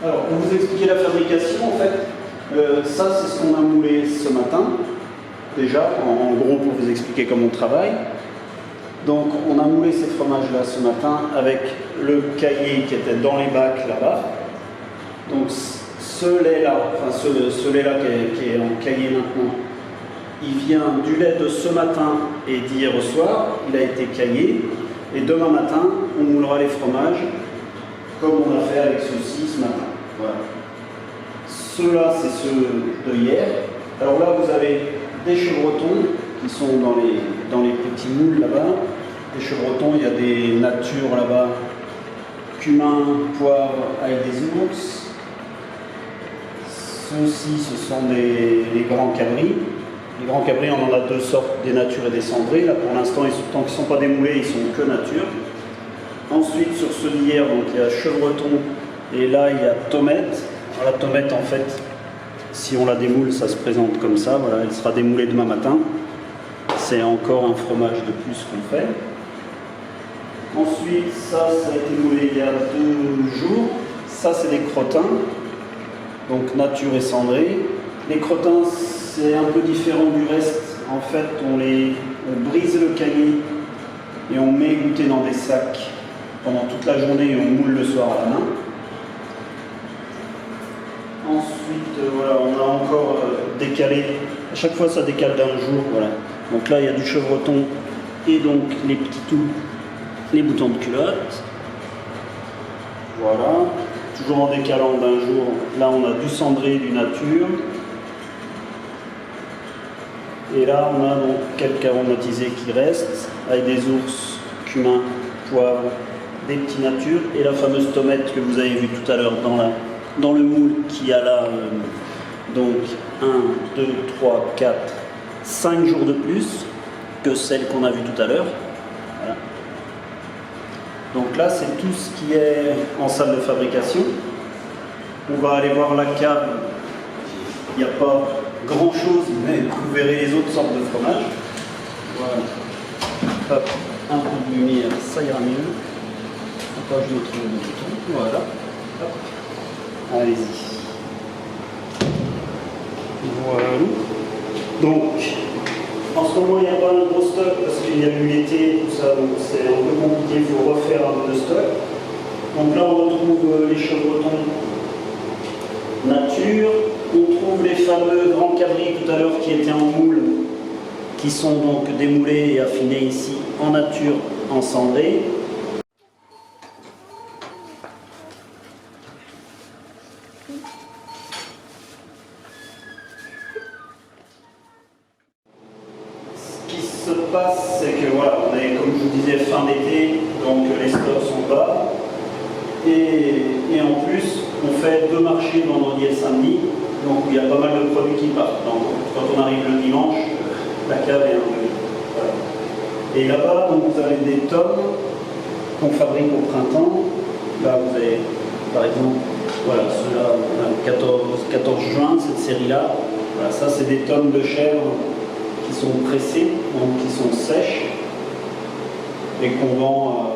Alors, pour vous expliquer la fabrication, en fait, ça c'est ce qu'on a moulé ce matin, déjà, en gros pour vous expliquer comment on travaille. Donc, on a moulé ces fromages-là ce matin avec le caillé qui était dans les bacs là-bas. Donc, ce lait-là, enfin ce lait-là qui est en caillé maintenant, il vient du lait de ce matin et d'hier au soir, il a été caillé. Et demain matin, on moulera les fromages comme on a fait avec ceux-ci ce matin. Voilà. Ceux-là, c'est ceux de hier. Alors là, vous avez des chevrotons qui sont dans les petits moules là-bas. Des chevrotons, il y a des natures là-bas, cumin, poivre avec des ours. Ceux-ci, ce sont les grands cabris. Les grands cabris, on en a deux sortes, des natures et des cendrés. Là, pour l'instant, tant qu'ils ne sont pas démoulés, ils sont que nature. Ensuite, sur ceux d'hier, donc il y a chevreton et là, il y a tomate. Alors, la tomate, en fait, si on la démoule, ça se présente comme ça. Voilà, elle sera démoulée demain matin. C'est encore un fromage de plus qu'on fait. Ensuite, ça a été moulé il y a 2 jours. Ça, c'est des crottins, donc nature et cendré. Les crottins, c'est un peu différent du reste. En fait, on brise le caillé et on met goûter dans des sacs pendant toute la journée et on moule le soir à la main. Ensuite, voilà, on a encore décalé. À chaque fois, ça décale d'un jour. Voilà. Donc là, il y a du chevreton et donc les petits tout, les boutons de culotte. Voilà. Toujours en décalant d'un jour. Là, on a du cendré, du nature. Et là, on a donc quelques aromatisés qui restent, avec des ours, cumin, poivre, des petits natures, et la fameuse tomate que vous avez vue tout à l'heure dans le moule qui a là, donc 1, 2, 3, 4, 5 jours de plus que celle qu'on a vue tout à l'heure. Voilà. Donc là, c'est tout ce qui est en salle de fabrication. On va aller voir la cave. Il n'y a pas grand chose, mais vous verrez les autres sortes de fromages. Voilà. Hop, un peu de lumière, ça ira mieux. Attends, je me trouve le bouton. Voilà. Hop. Allez-y. Voilà. Donc, en ce moment, il n'y a pas un gros stock parce qu'il y a eu l'été, tout ça, donc c'est un peu compliqué, il faut refaire un peu de stock. Donc là, on retrouve les chevrotons nature. On trouve les fameux grands cabris tout à l'heure qui étaient en moule, qui sont donc démoulés et affinés ici en nature, en cendré. Ce qui se passe, c'est que voilà, on est, comme je vous disais, fin d'été, donc les stocks sont bas. Et en plus, on fait 2 marchés vendredi et samedi, donc il y a pas mal de produits qui partent. Donc, quand on arrive le dimanche, la cave est un peu vide. Voilà. Et là-bas, vous avez des tomes qu'on fabrique au printemps. Là, vous avez, par exemple, voilà, ceux-là, 14 juin, cette série-là. Voilà, ça, c'est des tomes de chèvre qui sont pressées, donc qui sont sèches, et qu'on vend